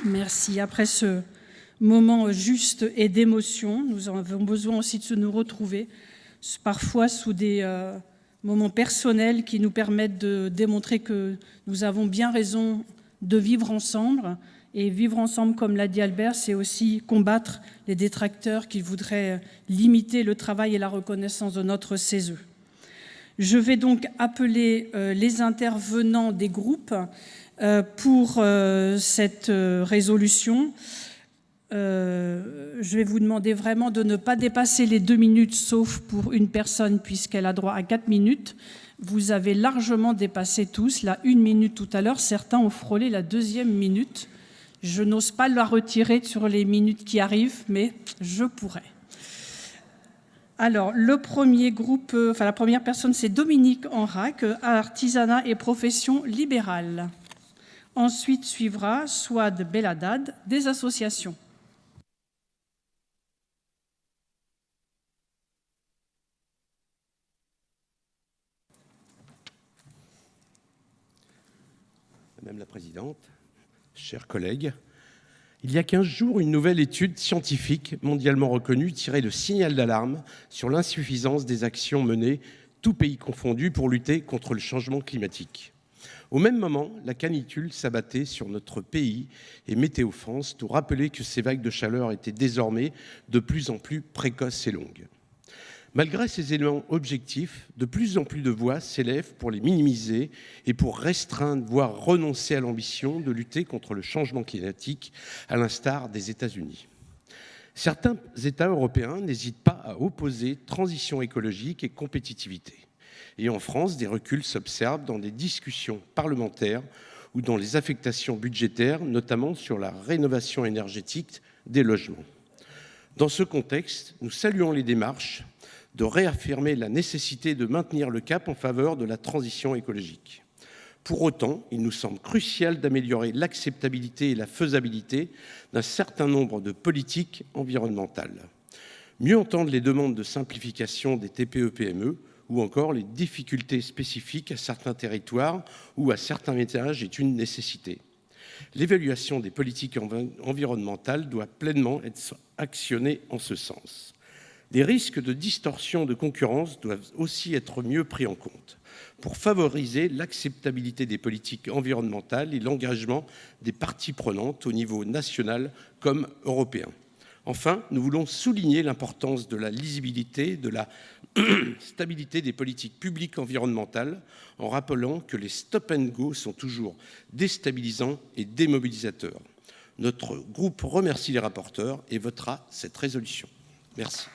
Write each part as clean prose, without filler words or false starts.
Merci. Après ce moment juste et d'émotion, nous avons besoin aussi de nous retrouver, parfois sous des moments personnels qui nous permettent de démontrer que nous avons bien raison de vivre ensemble. Et vivre ensemble, comme l'a dit Albert, c'est aussi combattre les détracteurs qui voudraient limiter le travail et la reconnaissance de notre CESE. Je vais donc appeler les intervenants des groupes pour cette résolution. Je vais vous demander vraiment de ne pas dépasser les 2 minutes, sauf pour une personne, puisqu'elle a droit à 4 minutes. Vous avez largement dépassé tous la 1 minute tout à l'heure. Certains ont frôlé la 2e minute. Je n'ose pas la retirer sur les minutes qui arrivent, mais je pourrais. Alors, le premier groupe, la première personne, c'est Dominique Enrac, artisanat et profession libérale. Ensuite suivra Souad Belhaddad, des associations. Madame la Présidente, chers collègues, il y a 15 jours, une nouvelle étude scientifique mondialement reconnue tirait le signal d'alarme sur l'insuffisance des actions menées, tous pays confondus, pour lutter contre le changement climatique. Au même moment, la canicule s'abattait sur notre pays et Météo France nous rappelait que ces vagues de chaleur étaient désormais de plus en plus précoces et longues. Malgré ces éléments objectifs, de plus en plus de voix s'élèvent pour les minimiser et pour restreindre, voire renoncer à l'ambition de lutter contre le changement climatique, à l'instar des États-Unis. Certains États européens n'hésitent pas à opposer transition écologique et compétitivité. Et en France, des reculs s'observent dans des discussions parlementaires ou dans les affectations budgétaires, notamment sur la rénovation énergétique des logements. Dans ce contexte, nous saluons les démarches de réaffirmer la nécessité de maintenir le cap en faveur de la transition écologique. Pour autant, il nous semble crucial d'améliorer l'acceptabilité et la faisabilité d'un certain nombre de politiques environnementales. Mieux entendre les demandes de simplification des TPE-PME ou encore les difficultés spécifiques à certains territoires ou à certains ménages est une nécessité. L'évaluation des politiques environnementales doit pleinement être actionnée en ce sens. Les risques de distorsion de concurrence doivent aussi être mieux pris en compte pour favoriser l'acceptabilité des politiques environnementales et l'engagement des parties prenantes au niveau national comme européen. Enfin, nous voulons souligner l'importance de la lisibilité, de la stabilité des politiques publiques environnementales en rappelant que les stop and go sont toujours déstabilisants et démobilisateurs. Notre groupe remercie les rapporteurs et votera cette résolution. Merci.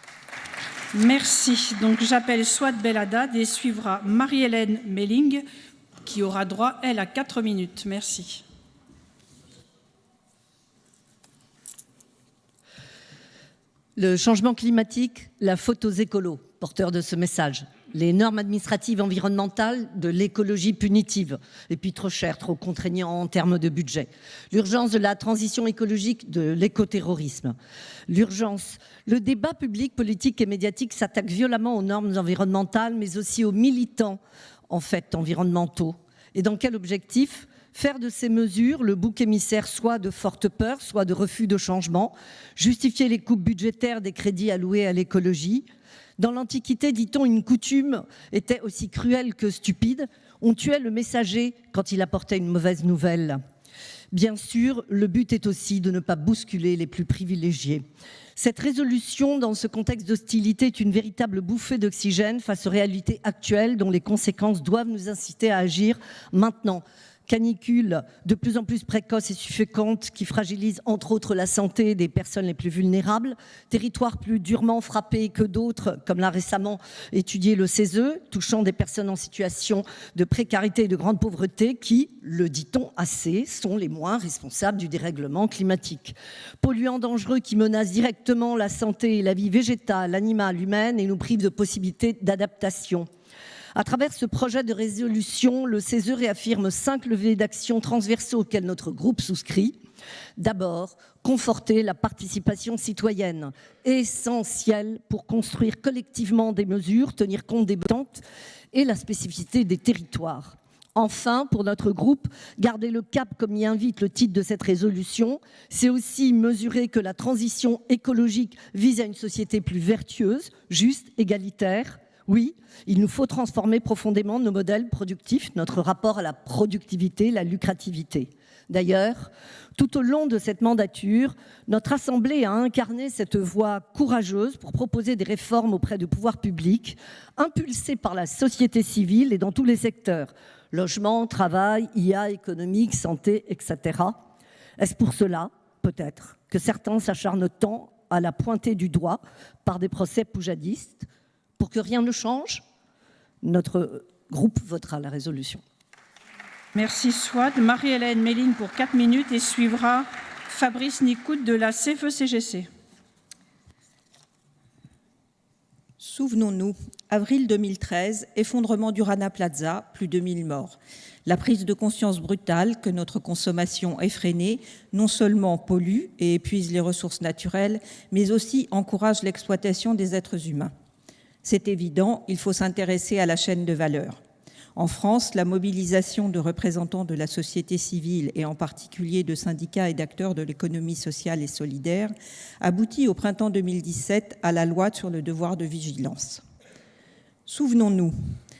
Merci. Donc j'appelle Souad Belhaddad et suivra Marie-Hélène Melling qui aura droit, elle, à 4 minutes. Merci. Le changement climatique, la faute aux écolos, porteurs de ce message. Les normes administratives environnementales, de l'écologie punitive, et puis trop cher, trop contraignant en termes de budget. L'urgence de la transition écologique, de l'écoterrorisme. L'urgence, le débat public, politique et médiatique s'attaque violemment aux normes environnementales, mais aussi aux militants, en fait, environnementaux. Et dans quel objectif ? Faire de ces mesures le bouc émissaire soit de forte peur, soit de refus de changement, justifier les coupes budgétaires des crédits alloués à l'écologie. Dans l'Antiquité, dit-on, une coutume était aussi cruelle que stupide. On tuait le messager quand il apportait une mauvaise nouvelle. Bien sûr, le but est aussi de ne pas bousculer les plus privilégiés. Cette résolution, dans ce contexte d'hostilité, est une véritable bouffée d'oxygène face aux réalités actuelles dont les conséquences doivent nous inciter à agir maintenant. Canicule de plus en plus précoce et suffocante qui fragilise entre autres la santé des personnes les plus vulnérables, territoires plus durement frappés que d'autres, comme l'a récemment étudié le CESE, touchant des personnes en situation de précarité et de grande pauvreté qui, le dit-on assez, sont les moins responsables du dérèglement climatique. Polluants dangereux qui menacent directement la santé et la vie végétale, animale, humaine et nous privent de possibilités d'adaptation. À travers ce projet de résolution, le CESE réaffirme 5 leviers d'action transversaux auxquels notre groupe souscrit. D'abord, conforter la participation citoyenne, essentielle pour construire collectivement des mesures, tenir compte des besoins et la spécificité des territoires. Enfin, pour notre groupe, garder le cap, comme y invite le titre de cette résolution, c'est aussi mesurer que la transition écologique vise à une société plus vertueuse, juste, égalitaire. Oui, il nous faut transformer profondément nos modèles productifs, notre rapport à la productivité, la lucrativité. D'ailleurs, tout au long de cette mandature, notre Assemblée a incarné cette voie courageuse pour proposer des réformes auprès du pouvoir public, impulsées par la société civile et dans tous les secteurs, logement, travail, IA, économique, santé, etc. Est-ce pour cela, peut-être, que certains s'acharnent tant à la pointer du doigt par des procès poujadistes? Pour que rien ne change, notre groupe votera la résolution. Merci Souad. Marie-Hélène Méline pour 4 minutes et suivra Fabrice Nicout de la CFE-CGC. Souvenons-nous, avril 2013, effondrement du Rana Plaza, plus de 1000 morts. La prise de conscience brutale que notre consommation effrénée non seulement pollue et épuise les ressources naturelles, mais aussi encourage l'exploitation des êtres humains. C'est évident, il faut s'intéresser à la chaîne de valeur. En France, la mobilisation de représentants de la société civile et en particulier de syndicats et d'acteurs de l'économie sociale et solidaire aboutit au printemps 2017 à la loi sur le devoir de vigilance. Souvenons-nous,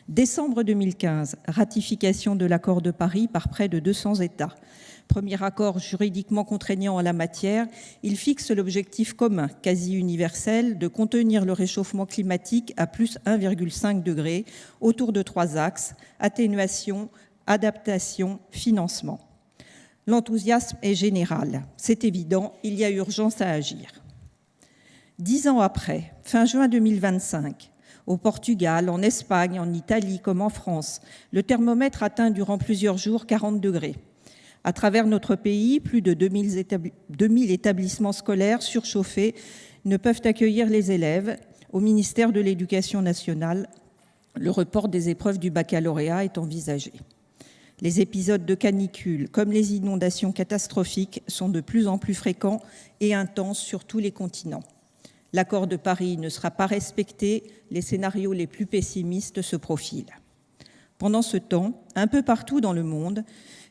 décembre 2015, ratification de l'accord de Paris par près de 200 États. Premier accord juridiquement contraignant en la matière, il fixe l'objectif commun, quasi universel, de contenir le réchauffement climatique à plus 1,5 degré autour de 3 axes, atténuation, adaptation, financement. L'enthousiasme est général. C'est évident, il y a urgence à agir. 10 ans après, fin juin 2025, au Portugal, en Espagne, en Italie comme en France, le thermomètre atteint durant plusieurs jours 40 degrés. À travers notre pays, plus de 2000 établissements scolaires surchauffés ne peuvent accueillir les élèves. Au ministère de l'Éducation nationale, le report des épreuves du baccalauréat est envisagé. Les épisodes de canicule, comme les inondations catastrophiques, sont de plus en plus fréquents et intenses sur tous les continents. L'accord de Paris ne sera pas respecté, les scénarios les plus pessimistes se profilent. Pendant ce temps, un peu partout dans le monde,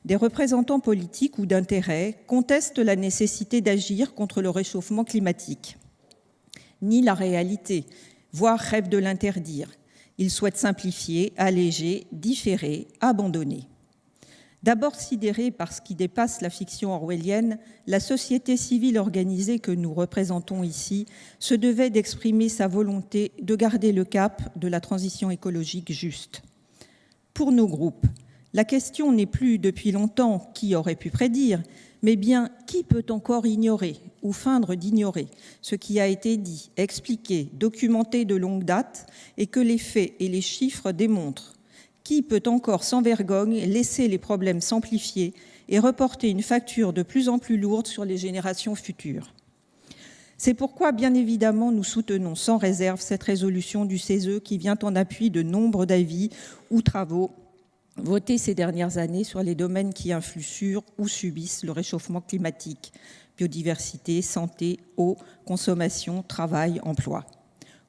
des représentants politiques ou d'intérêts contestent la nécessité d'agir contre le réchauffement climatique. Ni la réalité, voire rêvent de l'interdire. Ils souhaitent simplifier, alléger, différer, abandonner. D'abord sidérée par ce qui dépasse la fiction orwellienne, la société civile organisée que nous représentons ici se devait d'exprimer sa volonté de garder le cap de la transition écologique juste. Pour nos groupes, la question n'est plus depuis longtemps qui aurait pu prédire, mais bien qui peut encore ignorer ou feindre d'ignorer ce qui a été dit, expliqué, documenté de longue date et que les faits et les chiffres démontrent. Qui peut encore sans vergogne laisser les problèmes s'amplifier et reporter une facture de plus en plus lourde sur les générations futures? C'est pourquoi, bien évidemment, nous soutenons sans réserve cette résolution du CESE qui vient en appui de nombre d'avis ou travaux votés ces dernières années sur les domaines qui influent sur ou subissent le réchauffement climatique, biodiversité, santé, eau, consommation, travail, emploi.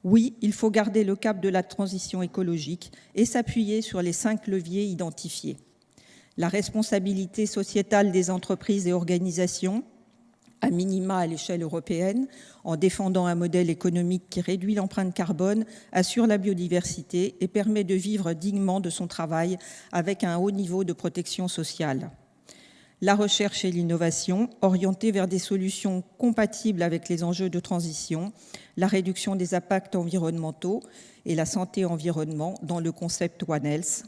Oui, il faut garder le cap de la transition écologique et s'appuyer sur les 5 leviers identifiés. La responsabilité sociétale des entreprises et organisations, à minima à l'échelle européenne, en défendant un modèle économique qui réduit l'empreinte carbone, assure la biodiversité et permet de vivre dignement de son travail avec un haut niveau de protection sociale. La recherche et l'innovation, orientées vers des solutions compatibles avec les enjeux de transition, la réduction des impacts environnementaux et la santé-environnement dans le concept One Health.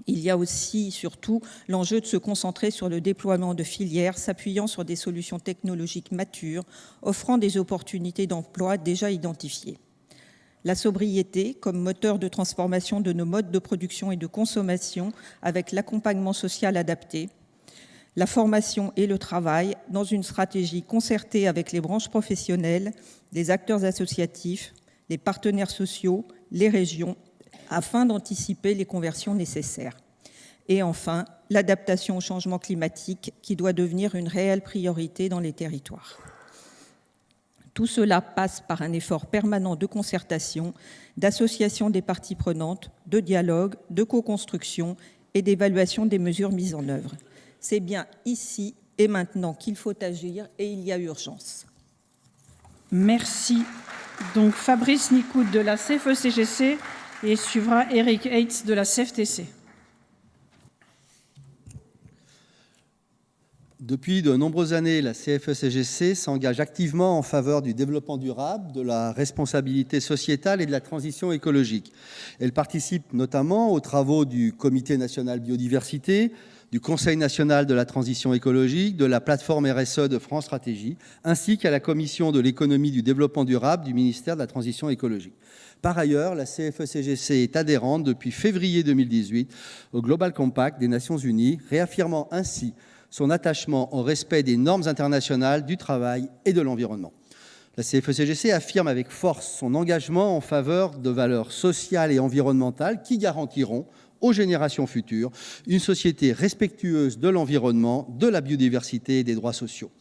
Il y a aussi, surtout, l'enjeu de se concentrer sur le déploiement de filières s'appuyant sur des solutions technologiques matures, offrant des opportunités d'emploi déjà identifiées. La sobriété comme moteur de transformation de nos modes de production et de consommation avec l'accompagnement social adapté. La formation et le travail dans une stratégie concertée avec les branches professionnelles, les acteurs associatifs, les partenaires sociaux, les régions, afin d'anticiper les conversions nécessaires. Et enfin, l'adaptation au changement climatique qui doit devenir une réelle priorité dans les territoires. Tout cela passe par un effort permanent de concertation, d'association des parties prenantes, de dialogue, de co-construction et d'évaluation des mesures mises en œuvre. C'est bien ici et maintenant qu'il faut agir et il y a urgence. Merci. Donc Fabrice Nicoud de la CFE-CGC et suivra Eric Heitz de la CFTC. Depuis de nombreuses années, la CFE-CGC s'engage activement en faveur du développement durable, de la responsabilité sociétale et de la transition écologique. Elle participe notamment aux travaux du Comité national biodiversité, du Conseil national de la transition écologique, de la plateforme RSE de France Stratégie, ainsi qu'à la Commission de l'économie du développement durable du ministère de la transition écologique. Par ailleurs, la CFE-CGC est adhérente depuis février 2018 au Global Compact des Nations Unies, réaffirmant ainsi son attachement au respect des normes internationales du travail et de l'environnement. La CFE-CGC affirme avec force son engagement en faveur de valeurs sociales et environnementales qui garantiront aux générations futures une société respectueuse de l'environnement, de la biodiversité et des droits sociaux.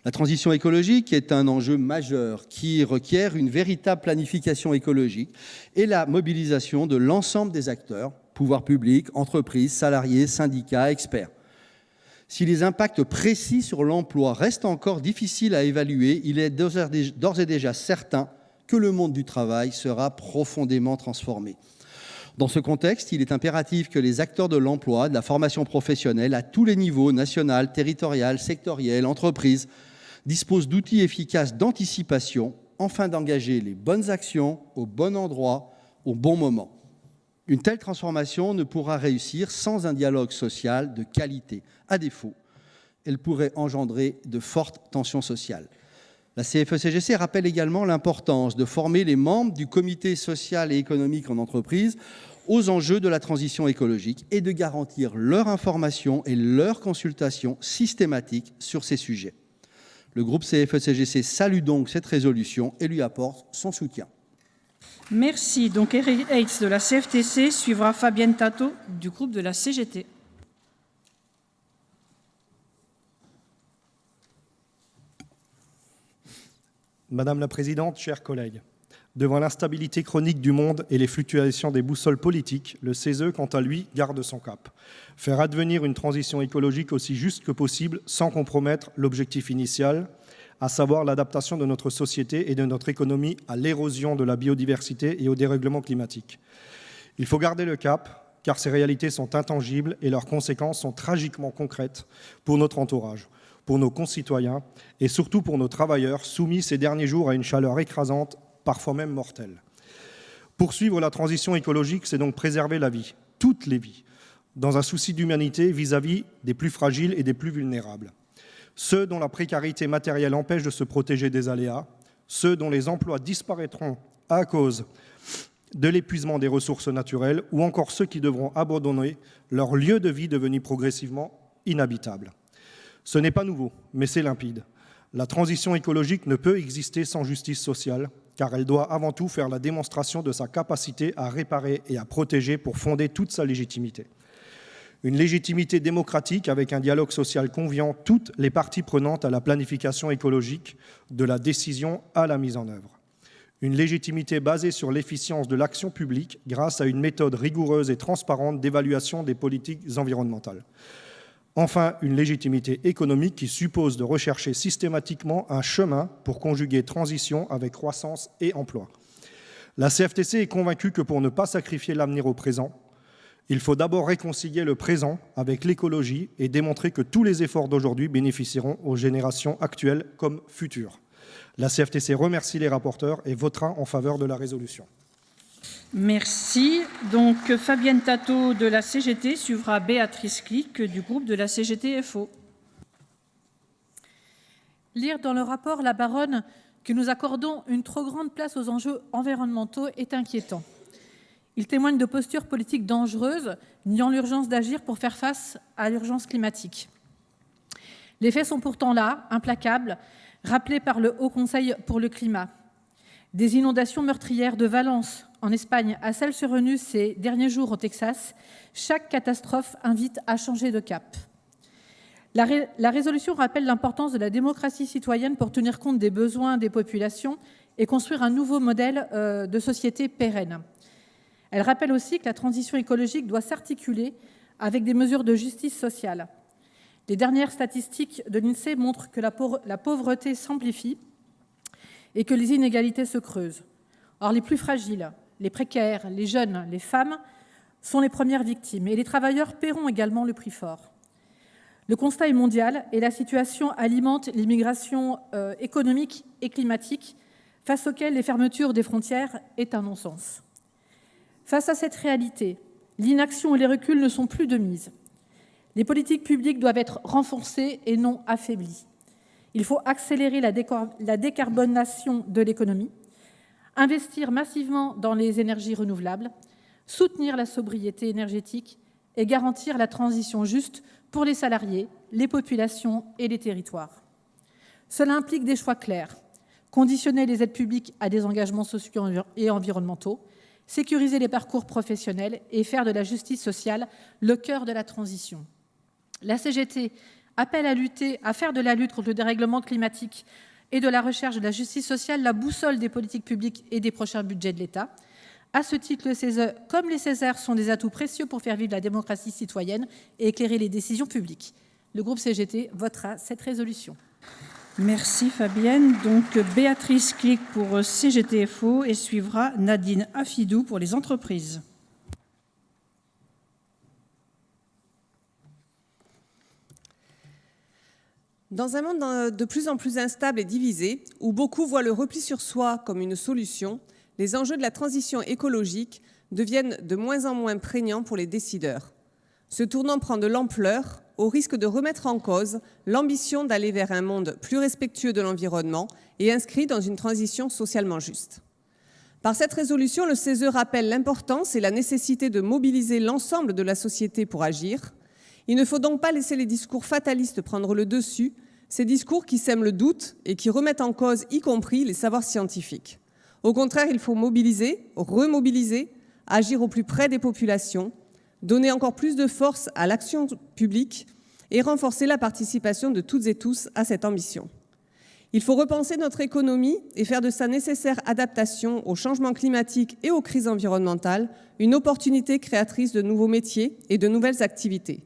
La transition écologique est un enjeu majeur qui requiert une véritable planification écologique et la mobilisation de l'ensemble des acteurs, pouvoirs publics, entreprises, salariés, syndicats, experts. Si les impacts précis sur l'emploi restent encore difficiles à évaluer, il est d'ores et déjà certain que le monde du travail sera profondément transformé. Dans ce contexte, il est impératif que les acteurs de l'emploi, de la formation professionnelle, à tous les niveaux, national, territorial, sectoriel, entreprise, disposent d'outils efficaces d'anticipation afin d'engager les bonnes actions au bon endroit, au bon moment. Une telle transformation ne pourra réussir sans un dialogue social de qualité. À défaut, elle pourrait engendrer de fortes tensions sociales. La CFE-CGC rappelle également l'importance de former les membres du comité social et économique en entreprise aux enjeux de la transition écologique et de garantir leur information et leur consultation systématique sur ces sujets. Le groupe CFE-CGC salue donc cette résolution et lui apporte son soutien. Merci. Donc Eric Heitz de la CFTC suivra Fabienne Tato du groupe de la CGT. Madame la Présidente, chers collègues, devant l'instabilité chronique du monde et les fluctuations des boussoles politiques, le CESE, quant à lui, garde son cap. Faire advenir une transition écologique aussi juste que possible sans compromettre l'objectif initial, à savoir l'adaptation de notre société et de notre économie à l'érosion de la biodiversité et au dérèglement climatique. Il faut garder le cap, car ces réalités sont intangibles et leurs conséquences sont tragiquement concrètes pour notre entourage, pour nos concitoyens et surtout pour nos travailleurs soumis ces derniers jours à une chaleur écrasante, parfois même mortelle. Poursuivre la transition écologique, c'est donc préserver la vie, toutes les vies, dans un souci d'humanité vis-à-vis des plus fragiles et des plus vulnérables. Ceux dont la précarité matérielle empêche de se protéger des aléas, ceux dont les emplois disparaîtront à cause de l'épuisement des ressources naturelles ou encore ceux qui devront abandonner leur lieu de vie devenu progressivement inhabitable. Ce n'est pas nouveau, mais c'est limpide. La transition écologique ne peut exister sans justice sociale, car elle doit avant tout faire la démonstration de sa capacité à réparer et à protéger pour fonder toute sa légitimité. Une légitimité démocratique avec un dialogue social conviant toutes les parties prenantes à la planification écologique, de la décision à la mise en œuvre. Une légitimité basée sur l'efficience de l'action publique grâce à une méthode rigoureuse et transparente d'évaluation des politiques environnementales. Enfin, une légitimité économique qui suppose de rechercher systématiquement un chemin pour conjuguer transition avec croissance et emploi. La CFTC est convaincue que pour ne pas sacrifier l'avenir au présent, il faut d'abord réconcilier le présent avec l'écologie et démontrer que tous les efforts d'aujourd'hui bénéficieront aux générations actuelles comme futures. La CFTC remercie les rapporteurs et votera en faveur de la résolution. Merci. Donc Fabienne Tato de la CGT suivra Béatrice Clic du groupe de la CGT-FO. Lire dans le rapport La Baronne que nous accordons une trop grande place aux enjeux environnementaux est inquiétant. Il témoigne de postures politiques dangereuses, niant l'urgence d'agir pour faire face à l'urgence climatique. Les faits sont pourtant là, implacables, rappelés par le Haut Conseil pour le climat. Des inondations meurtrières de Valence, en Espagne, à Celles-sur-Venus ces derniers jours au Texas, chaque catastrophe invite à changer de cap. La résolution rappelle l'importance de la démocratie citoyenne pour tenir compte des besoins des populations et construire un nouveau modèle de société pérenne. Elle rappelle aussi que la transition écologique doit s'articuler avec des mesures de justice sociale. Les dernières statistiques de l'INSEE montrent que la pauvreté s'amplifie et que les inégalités se creusent. Or, les plus fragiles, les précaires, les jeunes, les femmes sont les premières victimes et les travailleurs paieront également le prix fort. Le constat est mondial et la situation alimente l'immigration économique et climatique face auquel les fermetures des frontières est un non-sens. Face à cette réalité, l'inaction et les reculs ne sont plus de mise. Les politiques publiques doivent être renforcées et non affaiblies. Il faut accélérer la décarbonation de l'économie, investir massivement dans les énergies renouvelables, soutenir la sobriété énergétique et garantir la transition juste pour les salariés, les populations et les territoires. Cela implique des choix clairs, conditionner les aides publiques à des engagements sociaux et environnementaux, sécuriser les parcours professionnels et faire de la justice sociale le cœur de la transition. La CGT appelle à faire de la lutte contre le dérèglement climatique et de la recherche de la justice sociale la boussole des politiques publiques et des prochains budgets de l'État. À ce titre, le CESE, comme les Césaires, sont des atouts précieux pour faire vivre la démocratie citoyenne et éclairer les décisions publiques. Le groupe CGT votera cette résolution. Merci Fabienne. Donc Béatrice Clic pour CGT-FO et suivra Nadine Afidou pour les entreprises. Dans un monde de plus en plus instable et divisé, où beaucoup voient le repli sur soi comme une solution, les enjeux de la transition écologique deviennent de moins en moins prégnants pour les décideurs. Ce tournant prend de l'ampleur au risque de remettre en cause l'ambition d'aller vers un monde plus respectueux de l'environnement et inscrit dans une transition socialement juste. Par cette résolution, le CESE rappelle l'importance et la nécessité de mobiliser l'ensemble de la société pour agir. Il ne faut donc pas laisser les discours fatalistes prendre le dessus, ces discours qui sèment le doute et qui remettent en cause, y compris, les savoirs scientifiques. Au contraire, il faut mobiliser, remobiliser, agir au plus près des populations, donner encore plus de force à l'action publique et renforcer la participation de toutes et tous à cette ambition. Il faut repenser notre économie et faire de sa nécessaire adaptation au changement climatique et aux crises environnementales une opportunité créatrice de nouveaux métiers et de nouvelles activités.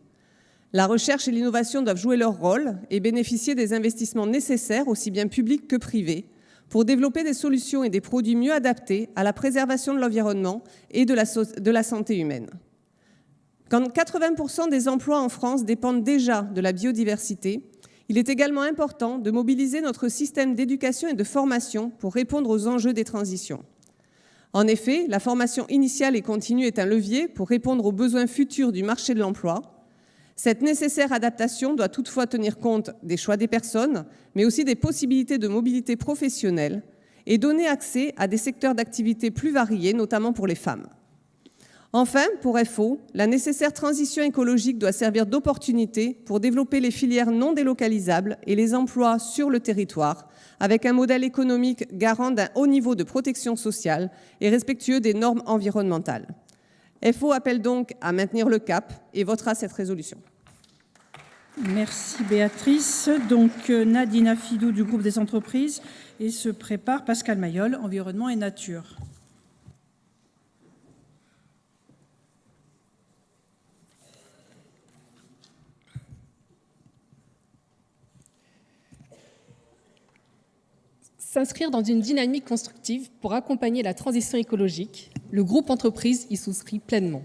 La recherche et l'innovation doivent jouer leur rôle et bénéficier des investissements nécessaires, aussi bien publics que privés, pour développer des solutions et des produits mieux adaptés à la préservation de l'environnement et de la santé humaine. Quand 80% des emplois en France dépendent déjà de la biodiversité, il est également important de mobiliser notre système d'éducation et de formation pour répondre aux enjeux des transitions. En effet, la formation initiale et continue est un levier pour répondre aux besoins futurs du marché de l'emploi. Cette nécessaire adaptation doit toutefois tenir compte des choix des personnes, mais aussi des possibilités de mobilité professionnelle et donner accès à des secteurs d'activité plus variés, notamment pour les femmes. Enfin, pour FO, la nécessaire transition écologique doit servir d'opportunité pour développer les filières non délocalisables et les emplois sur le territoire, avec un modèle économique garant d'un haut niveau de protection sociale et respectueux des normes environnementales. FO appelle donc à maintenir le cap et votera cette résolution. Merci Béatrice. Donc Nadine Afidou du groupe des entreprises et se prépare Pascal Mayol, environnement et nature. S'inscrire dans une dynamique constructive pour accompagner la transition écologique, le groupe entreprise y souscrit pleinement.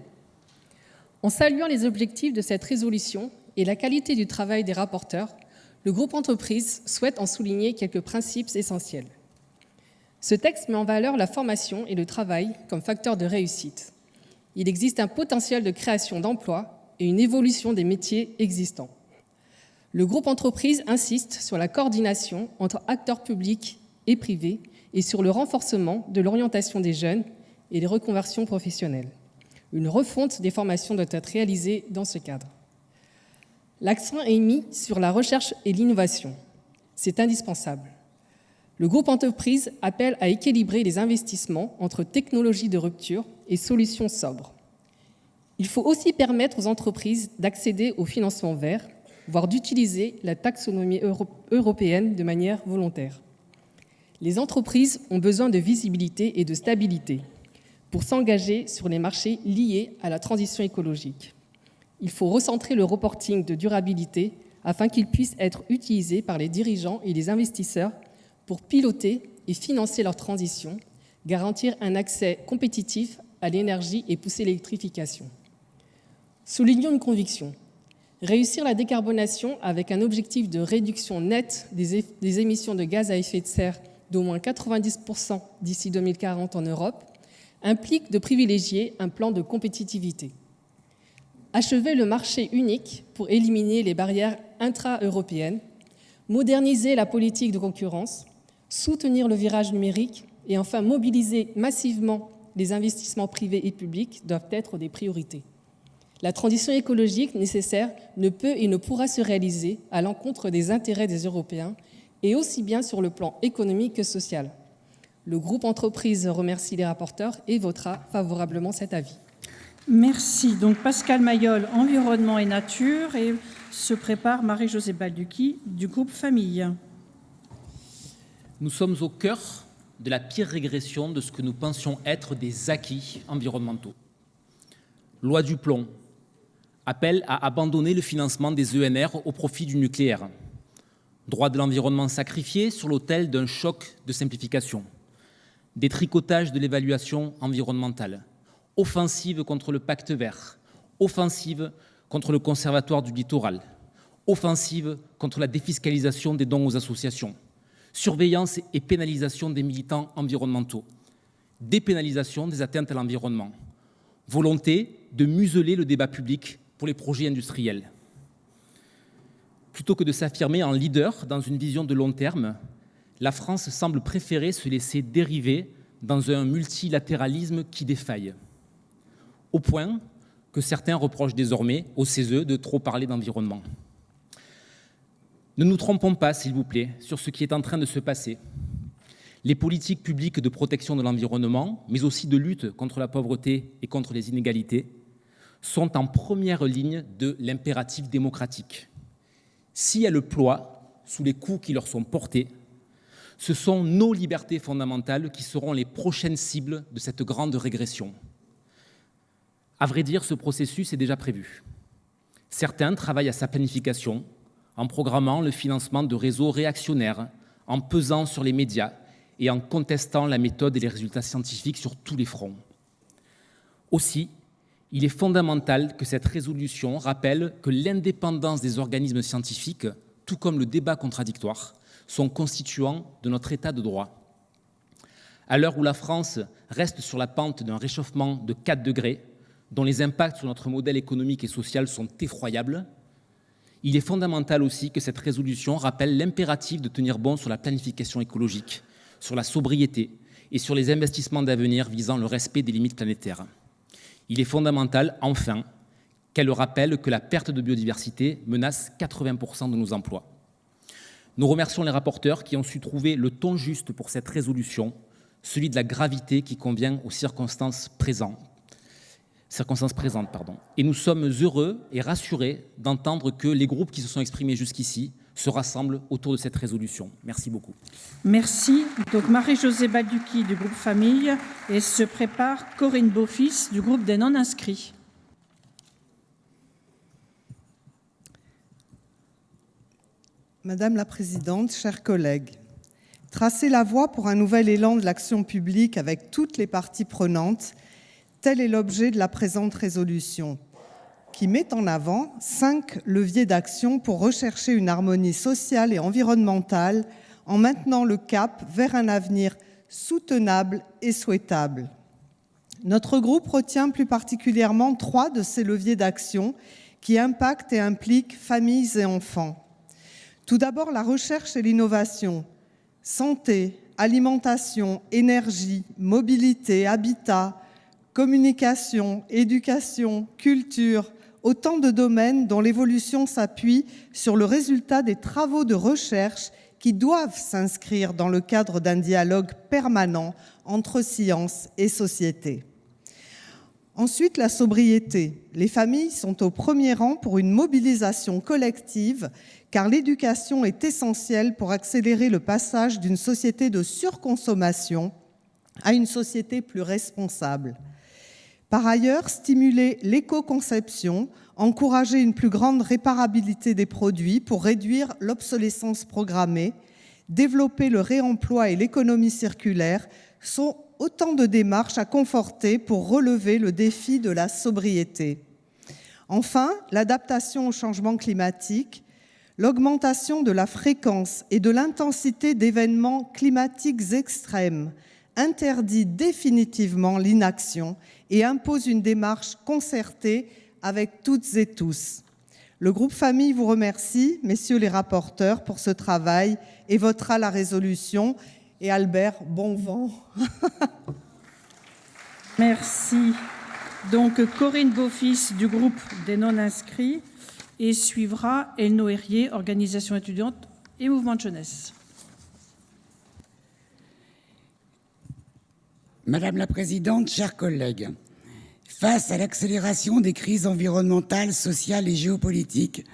En saluant les objectifs de cette résolution et la qualité du travail des rapporteurs, le groupe entreprise souhaite en souligner quelques principes essentiels. Ce texte met en valeur la formation et le travail comme facteurs de réussite. Il existe un potentiel de création d'emplois et une évolution des métiers existants. Le groupe entreprise insiste sur la coordination entre acteurs publics et privés et sur le renforcement de l'orientation des jeunes et les reconversions professionnelles. Une refonte des formations doit être réalisée dans ce cadre. L'accent est mis sur la recherche et l'innovation. C'est indispensable. Le groupe entreprise appelle à équilibrer les investissements entre technologies de rupture et solutions sobres. Il faut aussi permettre aux entreprises d'accéder au financement vert, voire d'utiliser la taxonomie européenne de manière volontaire. Les entreprises ont besoin de visibilité et de stabilité pour s'engager sur les marchés liés à la transition écologique. Il faut recentrer le reporting de durabilité afin qu'il puisse être utilisé par les dirigeants et les investisseurs pour piloter et financer leur transition, garantir un accès compétitif à l'énergie et pousser l'électrification. Soulignons une conviction. Réussir la décarbonation avec un objectif de réduction nette des émissions de gaz à effet de serre d'au moins 90% d'ici 2040 en Europe implique de privilégier un plan de compétitivité. Achever le marché unique pour éliminer les barrières intra-européennes, moderniser la politique de concurrence, soutenir le virage numérique et enfin mobiliser massivement les investissements privés et publics doivent être des priorités. La transition écologique nécessaire ne peut et ne pourra se réaliser à l'encontre des intérêts des Européens et aussi bien sur le plan économique que social. Le groupe Entreprise remercie les rapporteurs et votera favorablement cet avis. Merci. Donc Pascal Mayol, Environnement et Nature, et se prépare Marie-Josée Balducchi du groupe Famille. Nous sommes au cœur de la pire régression de ce que nous pensions être des acquis environnementaux. Loi du plomb appelle à abandonner le financement des ENR au profit du nucléaire. Droit de l'environnement sacrifié sur l'autel d'un choc de simplification. Détricotage de l'évaluation environnementale. Offensive contre le pacte vert. Offensive contre le conservatoire du littoral. Offensive contre la défiscalisation des dons aux associations. Surveillance et pénalisation des militants environnementaux. Dépénalisation des atteintes à l'environnement. Volonté de museler le débat public pour les projets industriels. Plutôt que de s'affirmer en leader dans une vision de long terme, la France semble préférer se laisser dériver dans un multilatéralisme qui défaille. Au point que certains reprochent désormais au CESE de trop parler d'environnement. Ne nous trompons pas, s'il vous plaît, sur ce qui est en train de se passer. Les politiques publiques de protection de l'environnement, mais aussi de lutte contre la pauvreté et contre les inégalités, sont en première ligne de l'impératif démocratique. Si elles ploient sous les coups qui leur sont portés, ce sont nos libertés fondamentales qui seront les prochaines cibles de cette grande régression. À vrai dire, ce processus est déjà prévu. Certains travaillent à sa planification, en programmant le financement de réseaux réactionnaires, en pesant sur les médias et en contestant la méthode et les résultats scientifiques sur tous les fronts. Aussi, il est fondamental que cette résolution rappelle que l'indépendance des organismes scientifiques, tout comme le débat contradictoire, sont constituants de notre état de droit. À l'heure où la France reste sur la pente d'un réchauffement de 4 degrés, dont les impacts sur notre modèle économique et social sont effroyables, il est fondamental aussi que cette résolution rappelle l'impératif de tenir bon sur la planification écologique, sur la sobriété et sur les investissements d'avenir visant le respect des limites planétaires. Il est fondamental, enfin, qu'elle rappelle que la perte de biodiversité menace 80% de nos emplois. Nous remercions les rapporteurs qui ont su trouver le ton juste pour cette résolution, celui de la gravité qui convient aux circonstances présentes. Et nous sommes heureux et rassurés d'entendre que les groupes qui se sont exprimés jusqu'ici se rassemblent autour de cette résolution. Merci beaucoup. Merci. Donc Marie-Josée Balducchi du groupe Famille, et se prépare Corinne Beaufils du groupe des non-inscrits. Madame la Présidente, chers collègues, tracer la voie pour un nouvel élan de l'action publique avec toutes les parties prenantes, tel est l'objet de la présente résolution, qui met en avant 5 leviers d'action pour rechercher une harmonie sociale et environnementale en maintenant le cap vers un avenir soutenable et souhaitable. Notre groupe retient plus particulièrement 3 de ces leviers d'action qui impactent et impliquent familles et enfants. Tout d'abord, la recherche et l'innovation, santé, alimentation, énergie, mobilité, habitat, communication, éducation, culture, autant de domaines dont l'évolution s'appuie sur le résultat des travaux de recherche qui doivent s'inscrire dans le cadre d'un dialogue permanent entre science et société. Ensuite, la sobriété. Les familles sont au premier rang pour une mobilisation collective, car l'éducation est essentielle pour accélérer le passage d'une société de surconsommation à une société plus responsable. Par ailleurs, stimuler l'éco-conception, encourager une plus grande réparabilité des produits pour réduire l'obsolescence programmée, développer le réemploi et l'économie circulaire sont autant de démarches à conforter pour relever le défi de la sobriété. Enfin, l'adaptation au changement climatique, l'augmentation de la fréquence et de l'intensité d'événements climatiques extrêmes interdit définitivement l'inaction et impose une démarche concertée avec toutes et tous. Le groupe Famille vous remercie, messieurs les rapporteurs, pour ce travail et votera la résolution. Et Albert, bon vent. Merci. Donc Corinne Beaufils du groupe des non-inscrits et suivra Elno Herrier, organisation étudiante et mouvement de jeunesse. Madame la Présidente, chers collègues, face à l'accélération des crises environnementales, sociales et géopolitiques,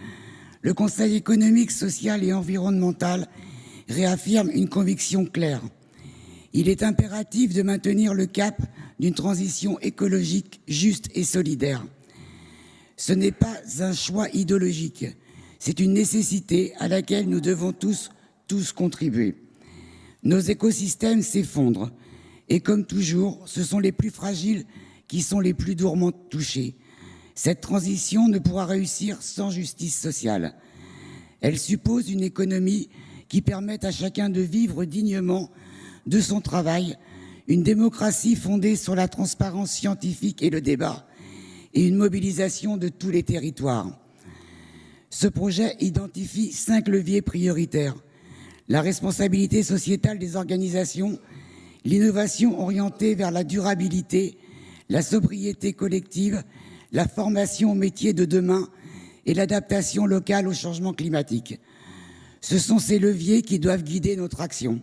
le Conseil économique, social et environnemental réaffirme une conviction claire. Il est impératif de maintenir le cap d'une transition écologique juste et solidaire. Ce n'est pas un choix idéologique, c'est une nécessité à laquelle nous devons tous contribuer. Nos écosystèmes s'effondrent et comme toujours, ce sont les plus fragiles qui sont les plus durement touchés. Cette transition ne pourra réussir sans justice sociale. Elle suppose une économie qui permette à chacun de vivre dignement de son travail, une démocratie fondée sur la transparence scientifique et le débat, et une mobilisation de tous les territoires. Ce projet identifie 5 leviers prioritaires: la responsabilité sociétale des organisations, l'innovation orientée vers la durabilité, la sobriété collective, la formation aux métiers de demain et l'adaptation locale au changement climatique. Ce sont ces leviers qui doivent guider notre action.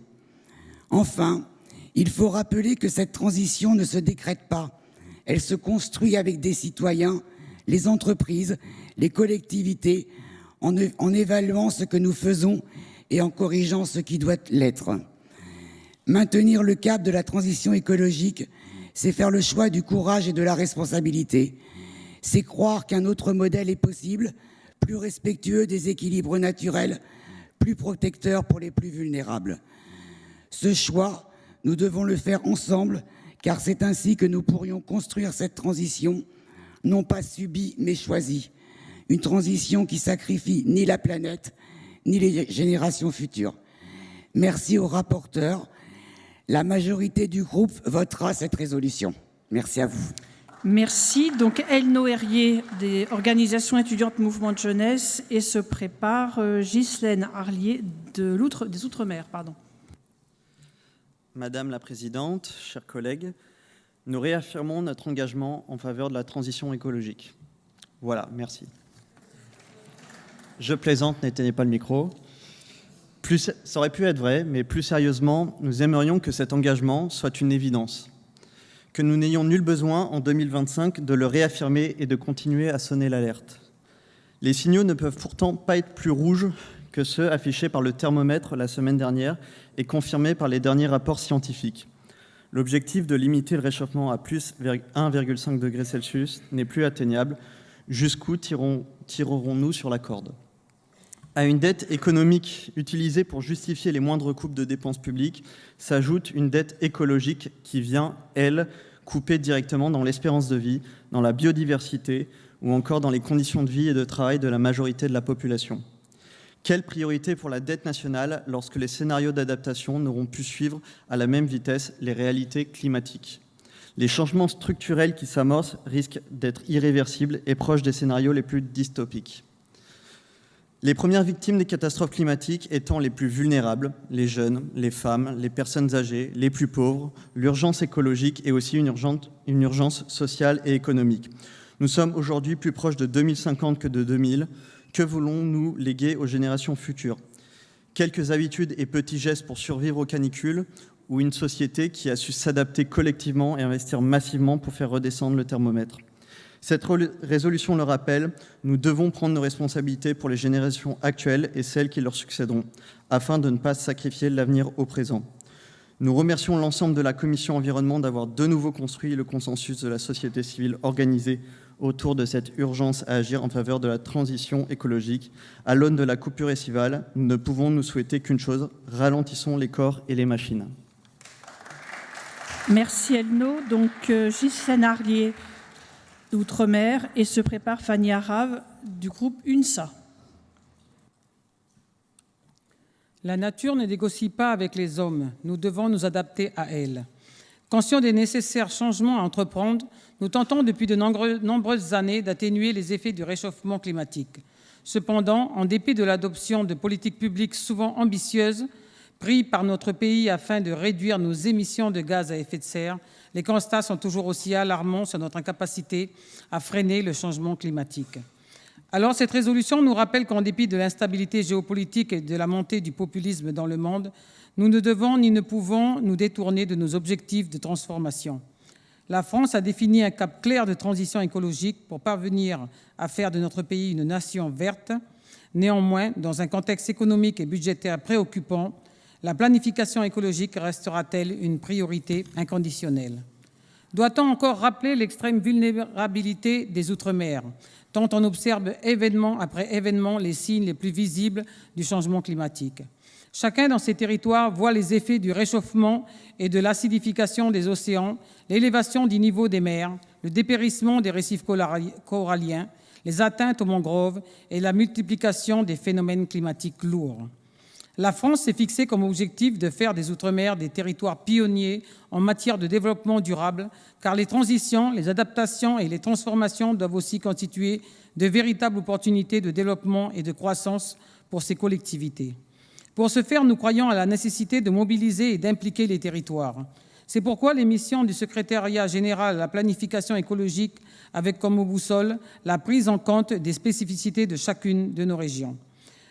Enfin, il faut rappeler que cette transition ne se décrète pas. Elle se construit avec des citoyens, les entreprises, les collectivités, en évaluant ce que nous faisons et en corrigeant ce qui doit l'être. Maintenir le cap de la transition écologique, c'est faire le choix du courage et de la responsabilité. C'est croire qu'un autre modèle est possible, plus respectueux des équilibres naturels, plus protecteur pour les plus vulnérables. Ce choix, nous devons le faire ensemble, car c'est ainsi que nous pourrions construire cette transition, non pas subie, mais choisie. Une transition qui sacrifie ni la planète, ni les générations futures. Merci aux rapporteurs. La majorité du groupe votera cette résolution. Merci à vous. Merci. Donc, Elno Herrier des organisations étudiantes mouvement de jeunesse et se prépare Ghislaine Arlier des Outre-mer. Madame la Présidente, chers collègues, nous réaffirmons notre engagement en faveur de la transition écologique. Voilà, merci. Je plaisante, n'éteignez pas le micro. Ça aurait pu être vrai, mais plus sérieusement, nous aimerions que cet engagement soit une évidence, que nous n'ayons nul besoin en 2025 de le réaffirmer et de continuer à sonner l'alerte. Les signaux ne peuvent pourtant pas être plus rouges que ceux affichés par le thermomètre la semaine dernière et confirmés par les derniers rapports scientifiques. L'objectif de limiter le réchauffement à plus 1,5 degré Celsius n'est plus atteignable. Jusqu'où tirerons-nous sur la corde ? À une dette économique utilisée pour justifier les moindres coupes de dépenses publiques s'ajoute une dette écologique qui vient, elle, couper directement dans l'espérance de vie, dans la biodiversité ou encore dans les conditions de vie et de travail de la majorité de la population. Quelle priorité pour la dette nationale lorsque les scénarios d'adaptation n'auront pu suivre à la même vitesse les réalités climatiques ? Les changements structurels qui s'amorcent risquent d'être irréversibles et proches des scénarios les plus dystopiques. Les premières victimes des catastrophes climatiques étant les plus vulnérables, les jeunes, les femmes, les personnes âgées, les plus pauvres, l'urgence écologique est aussi une urgence sociale et économique. Nous sommes aujourd'hui plus proches de 2050 que de 2000. Que voulons-nous léguer aux générations futures ? Quelques habitudes et petits gestes pour survivre aux canicules ou une société qui a su s'adapter collectivement et investir massivement pour faire redescendre le thermomètre ? Cette résolution le rappelle, nous devons prendre nos responsabilités pour les générations actuelles et celles qui leur succéderont, afin de ne pas sacrifier l'avenir au présent. Nous remercions l'ensemble de la Commission environnement d'avoir de nouveau construit le consensus de la société civile organisée autour de cette urgence à agir en faveur de la transition écologique. À l'aune de la coupure estivale, nous ne pouvons nous souhaiter qu'une chose, ralentissons les corps et les machines. Merci Elno. Donc Ghislaine Arlier d'Outre-mer et se prépare Fanny Arav du groupe UNSA. La nature ne négocie pas avec les hommes, nous devons nous adapter à elle. Conscients des nécessaires changements à entreprendre, nous tentons depuis de nombreuses années d'atténuer les effets du réchauffement climatique. Cependant, en dépit de l'adoption de politiques publiques souvent ambitieuses, prises par notre pays afin de réduire nos émissions de gaz à effet de serre, les constats sont toujours aussi alarmants sur notre incapacité à freiner le changement climatique. Alors, cette résolution nous rappelle qu'en dépit de l'instabilité géopolitique et de la montée du populisme dans le monde, nous ne devons ni ne pouvons nous détourner de nos objectifs de transformation. La France a défini un cap clair de transition écologique pour parvenir à faire de notre pays une nation verte. Néanmoins, dans un contexte économique et budgétaire préoccupant, la planification écologique restera-t-elle une priorité inconditionnelle? Doit-on encore rappeler l'extrême vulnérabilité des Outre-mer, tant on observe événement après événement les signes les plus visibles du changement climatique? Chacun dans ces territoires voit les effets du réchauffement et de l'acidification des océans, l'élévation du niveau des mers, le dépérissement des récifs coralliens, les atteintes aux mangroves et la multiplication des phénomènes climatiques lourds. La France s'est fixé comme objectif de faire des Outre-mer des territoires pionniers en matière de développement durable, car les transitions, les adaptations et les transformations doivent aussi constituer de véritables opportunités de développement et de croissance pour ces collectivités. Pour ce faire, nous croyons à la nécessité de mobiliser et d'impliquer les territoires. C'est pourquoi les missions du secrétariat général à la planification écologique avec comme boussole la prise en compte des spécificités de chacune de nos régions.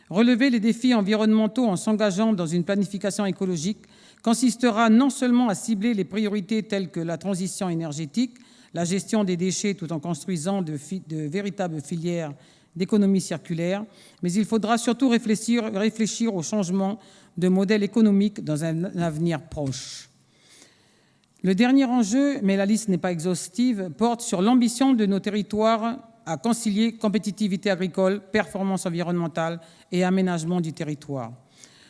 Relever les défis environnementaux en s'engageant dans une planification écologique consistera non seulement à cibler les priorités telles que la transition énergétique, la gestion des déchets tout en construisant de véritables filières d'économie circulaire, mais il faudra surtout réfléchir au changement de modèle économique dans un avenir proche. Le dernier enjeu, mais la liste n'est pas exhaustive, porte sur l'ambition de nos territoires à concilier compétitivité agricole, performance environnementale et aménagement du territoire.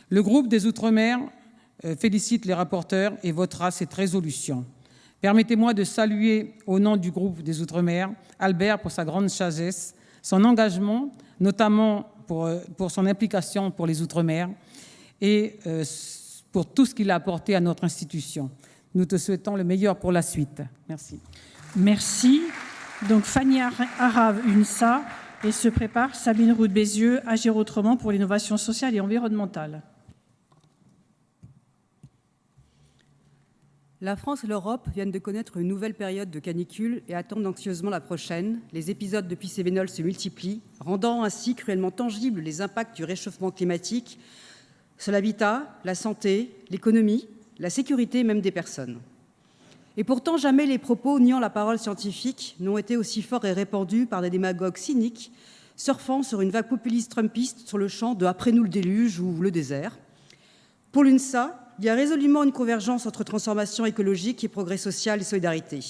Le groupe des Outre-mer félicite les rapporteurs et votera cette résolution. Permettez-moi de saluer au nom du groupe des Outre-mer Albert pour sa grande sagesse, son engagement, notamment pour son implication pour les Outre-mer et pour tout ce qu'il a apporté à notre institution. Nous te souhaitons le meilleur pour la suite. Merci. Merci. Donc Fanny Arav, UNSA, et se prépare Sabine Roux-Bézieux, Agir autrement pour l'innovation sociale et environnementale. La France et l'Europe viennent de connaître une nouvelle période de canicule et attendent anxieusement la prochaine. Les épisodes de Picévénol se multiplient, rendant ainsi cruellement tangibles les impacts du réchauffement climatique sur l'habitat, la santé, l'économie, la sécurité même des personnes. Et pourtant, jamais les propos niant la parole scientifique n'ont été aussi forts et répandus par des démagogues cyniques, surfant sur une vague populiste trumpiste sur le champ de « après nous le déluge » ou le désert. Pour l'UNSA, il y a résolument une convergence entre transformation écologique et progrès social et solidarité.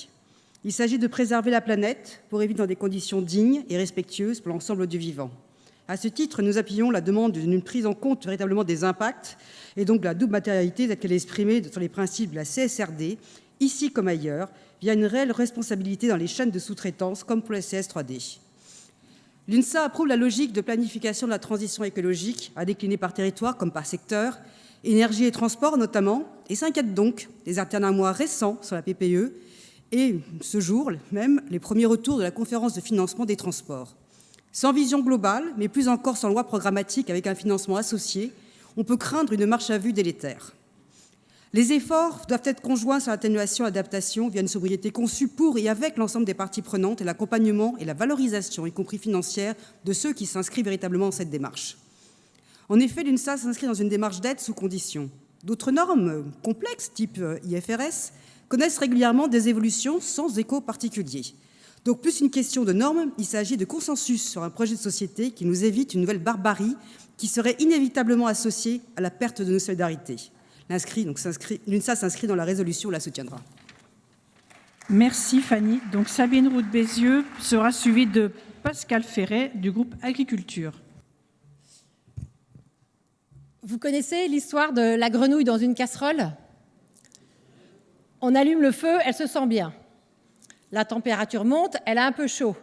Il s'agit de préserver la planète pour vivre dans des conditions dignes et respectueuses pour l'ensemble du vivant. À ce titre, nous appuyons la demande d'une prise en compte véritablement des impacts et donc de la double matérialité telle qu'elle est exprimée sur les principes de la CSRD, ici comme ailleurs, via une réelle responsabilité dans les chaînes de sous-traitance, comme pour la CS3D. L'UNSA approuve la logique de planification de la transition écologique, à décliner par territoire comme par secteur, énergie et transport notamment, et s'inquiète donc des alternamois récents sur la PPE et, ce jour même, les premiers retours de la conférence de financement des transports. Sans vision globale, mais plus encore sans loi programmatique avec un financement associé, on peut craindre une marche à vue délétère. Les efforts doivent être conjoints sur l'atténuation et l'adaptation via une sobriété conçue pour et avec l'ensemble des parties prenantes et l'accompagnement et la valorisation, y compris financière, de ceux qui s'inscrivent véritablement dans cette démarche. En effet, l'UNSA s'inscrit dans une démarche d'aide sous conditions. D'autres normes complexes, type IFRS, connaissent régulièrement des évolutions sans écho particulier. Donc, plus une question de normes, il s'agit de consensus sur un projet de société qui nous évite une nouvelle barbarie qui serait inévitablement associée à la perte de nos solidarités. L'UNSA s'inscrit dans la résolution, la soutiendra. Merci Fanny. Donc Sabine Roux-Bézieux sera suivie de Pascal Ferret du groupe Agriculture. Vous connaissez l'histoire de la grenouille dans une casserole? On allume le feu, elle se sent bien. La température monte, elle a un peu chaud.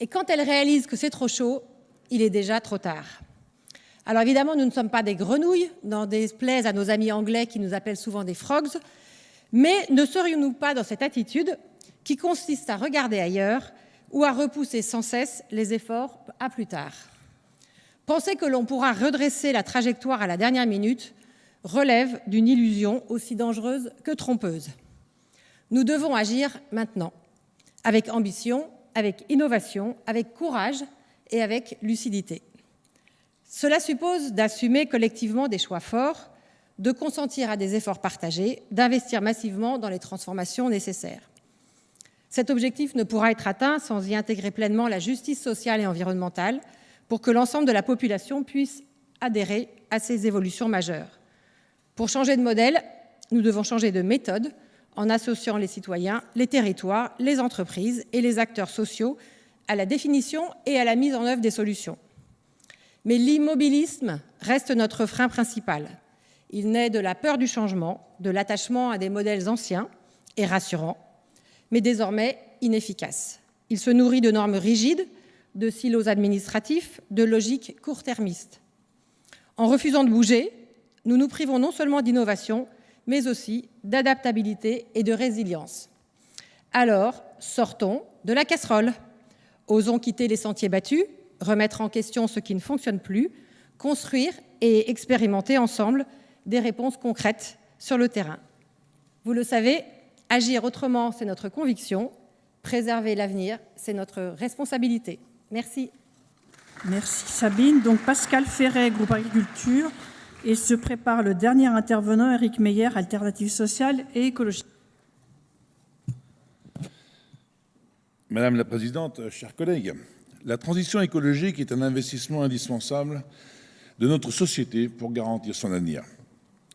Et quand elle réalise que c'est trop chaud, il est déjà trop tard. Alors évidemment, nous ne sommes pas des grenouilles, n'en déplaise à nos amis anglais qui nous appellent souvent des frogs, mais ne serions-nous pas dans cette attitude qui consiste à regarder ailleurs ou à repousser sans cesse les efforts à plus tard? Penser que l'on pourra redresser la trajectoire à la dernière minute relève d'une illusion aussi dangereuse que trompeuse. Nous devons agir maintenant, avec ambition, avec innovation, avec courage et avec lucidité. Cela suppose d'assumer collectivement des choix forts, de consentir à des efforts partagés, d'investir massivement dans les transformations nécessaires. Cet objectif ne pourra être atteint sans y intégrer pleinement la justice sociale et environnementale pour que l'ensemble de la population puisse adhérer à ces évolutions majeures. Pour changer de modèle, nous devons changer de méthode en associant les citoyens, les territoires, les entreprises et les acteurs sociaux à la définition et à la mise en œuvre des solutions. Mais l'immobilisme reste notre frein principal. Il naît de la peur du changement, de l'attachement à des modèles anciens et rassurants, mais désormais inefficaces. Il se nourrit de normes rigides, de silos administratifs, de logiques court-termistes. En refusant de bouger, nous nous privons non seulement d'innovation, mais aussi d'adaptabilité et de résilience. Alors, sortons de la casserole. Osons quitter les sentiers battus, remettre en question ce qui ne fonctionne plus, construire et expérimenter ensemble des réponses concrètes sur le terrain. Vous le savez, agir autrement, c'est notre conviction. Préserver l'avenir, c'est notre responsabilité. Merci. Merci Sabine. Donc Pascal Ferret, groupe Agriculture, et se prépare le dernier intervenant, Éric Meyer, Alternative sociale et écologique. Madame la Présidente, chers collègues, la transition écologique est un investissement indispensable de notre société pour garantir son avenir.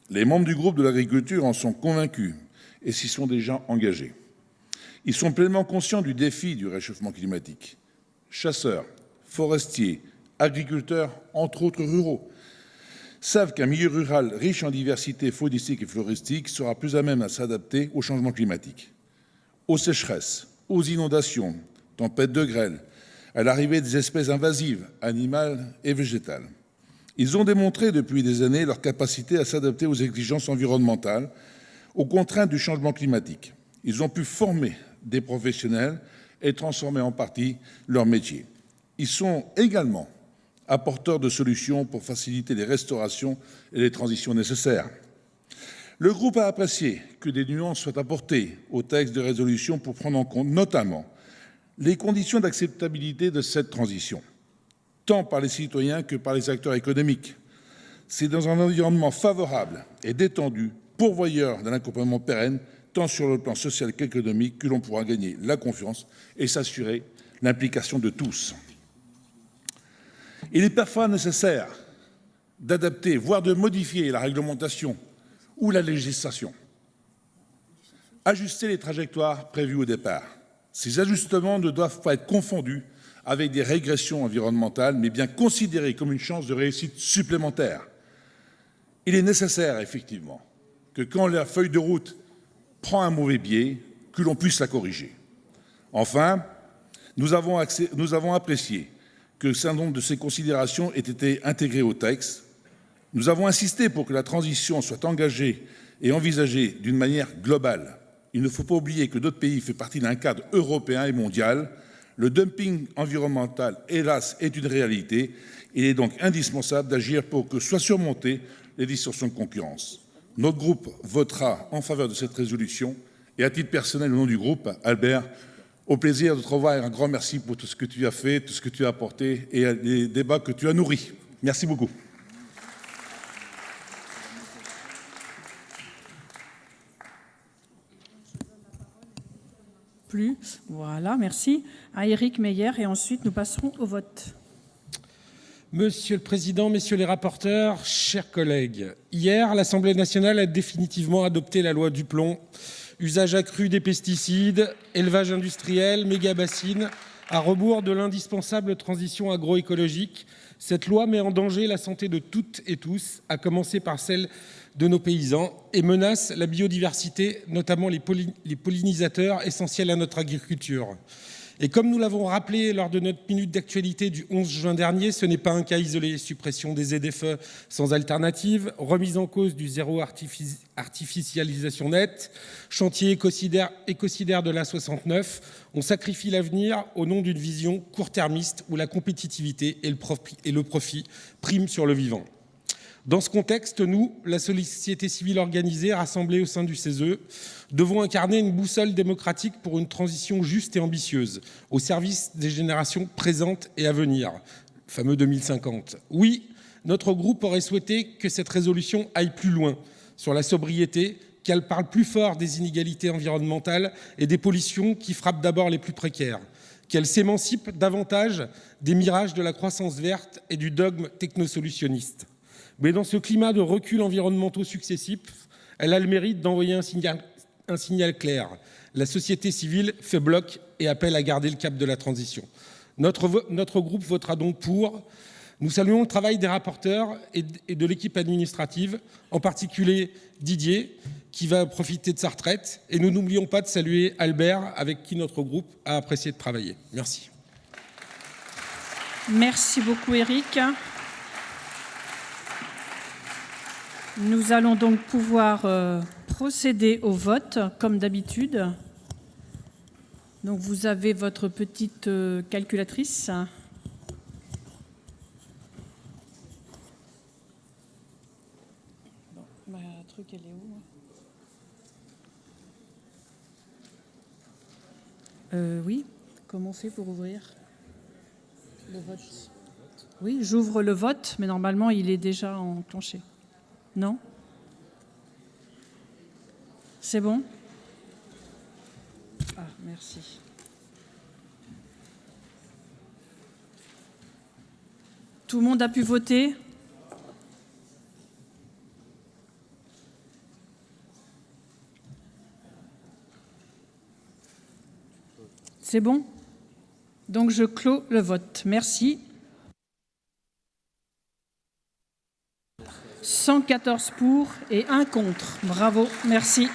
Les membres du groupe de l'agriculture en sont convaincus et s'y sont déjà engagés. Ils sont pleinement conscients du défi du réchauffement climatique. Chasseurs, forestiers, agriculteurs, entre autres ruraux, savent qu'un milieu rural riche en diversité faunistique et floristique sera plus à même à s'adapter au changement climatique, aux sécheresses, aux inondations, tempêtes de grêle, à l'arrivée des espèces invasives, animales et végétales. Ils ont démontré depuis des années leur capacité à s'adapter aux exigences environnementales, aux contraintes du changement climatique. Ils ont pu former des professionnels et transformer en partie leur métier. Ils sont également apporteurs de solutions pour faciliter les restaurations et les transitions nécessaires. Le groupe a apprécié que des nuances soient apportées au texte de résolution pour prendre en compte notamment les conditions d'acceptabilité de cette transition, tant par les citoyens que par les acteurs économiques. C'est dans un environnement favorable et détendu, pourvoyeur d'un accompagnement pérenne, tant sur le plan social qu'économique, que l'on pourra gagner la confiance et s'assurer l'implication de tous. Il est parfois nécessaire d'adapter, voire de modifier la réglementation ou la législation. Ajuster les trajectoires prévues au départ. Ces ajustements ne doivent pas être confondus avec des régressions environnementales, mais bien considérés comme une chance de réussite supplémentaire. Il est nécessaire, effectivement, que quand la feuille de route prend un mauvais biais, que l'on puisse la corriger. Enfin, nous avons apprécié que un certain nombre de ces considérations aient été intégrées au texte. Nous avons insisté pour que la transition soit engagée et envisagée d'une manière globale. Il ne faut pas oublier que notre pays fait partie d'un cadre européen et mondial. Le dumping environnemental, hélas, est une réalité. Il est donc indispensable d'agir pour que soient surmontées les distorsions de concurrence. Notre groupe votera en faveur de cette résolution. Et à titre personnel, au nom du groupe, Albert, au plaisir de te revoir et un grand merci pour tout ce que tu as fait, tout ce que tu as apporté et les débats que tu as nourris. Merci beaucoup. Voilà, merci. À Éric Meyer et ensuite nous passerons au vote. Monsieur le Président, messieurs les rapporteurs, chers collègues, hier, l'Assemblée nationale a définitivement adopté la loi du plomb. Usage accru des pesticides, élevage industriel, méga-bassines, à rebours de l'indispensable transition agroécologique. Cette loi met en danger la santé de toutes et tous, à commencer par celle de nos paysans, et menace la biodiversité, notamment les pollinisateurs essentiels à notre agriculture. Et comme nous l'avons rappelé lors de notre minute d'actualité du 11 juin dernier, ce n'est pas un cas isolé. Suppression des ZFE sans alternative, remise en cause du zéro artificialisation nette, chantier écocidaire de l'A69, on sacrifie l'avenir au nom d'une vision court-termiste où la compétitivité et le profit priment sur le vivant. Dans ce contexte, nous, la société civile organisée, rassemblée au sein du CESE, devons incarner une boussole démocratique pour une transition juste et ambitieuse, au service des générations présentes et à venir, fameux 2050. Oui, notre groupe aurait souhaité que cette résolution aille plus loin sur la sobriété, qu'elle parle plus fort des inégalités environnementales et des pollutions qui frappent d'abord les plus précaires, qu'elle s'émancipe davantage des mirages de la croissance verte et du dogme technosolutionniste. Mais dans ce climat de recul environnementaux successifs, elle a le mérite d'envoyer un signal clair. La société civile fait bloc et appelle à garder le cap de la transition. Notre groupe votera donc pour. Nous saluons le travail des rapporteurs et de l'équipe administrative, en particulier Didier, qui va profiter de sa retraite. Et nous n'oublions pas de saluer Albert, avec qui notre groupe a apprécié de travailler. Merci. Merci beaucoup, Éric. Nous allons donc pouvoir procéder au vote, comme d'habitude. Donc, vous avez votre petite calculatrice. Bon, bah, le truc, elle est où? Oui, comment on fait pour ouvrir le vote? Oui, j'ouvre le vote, mais normalement, il est déjà enclenché. Non? C'est bon? Ah, merci. Tout le monde a pu voter? C'est bon? Donc je clos le vote. Merci. 114 pour et 1 contre. Bravo, merci.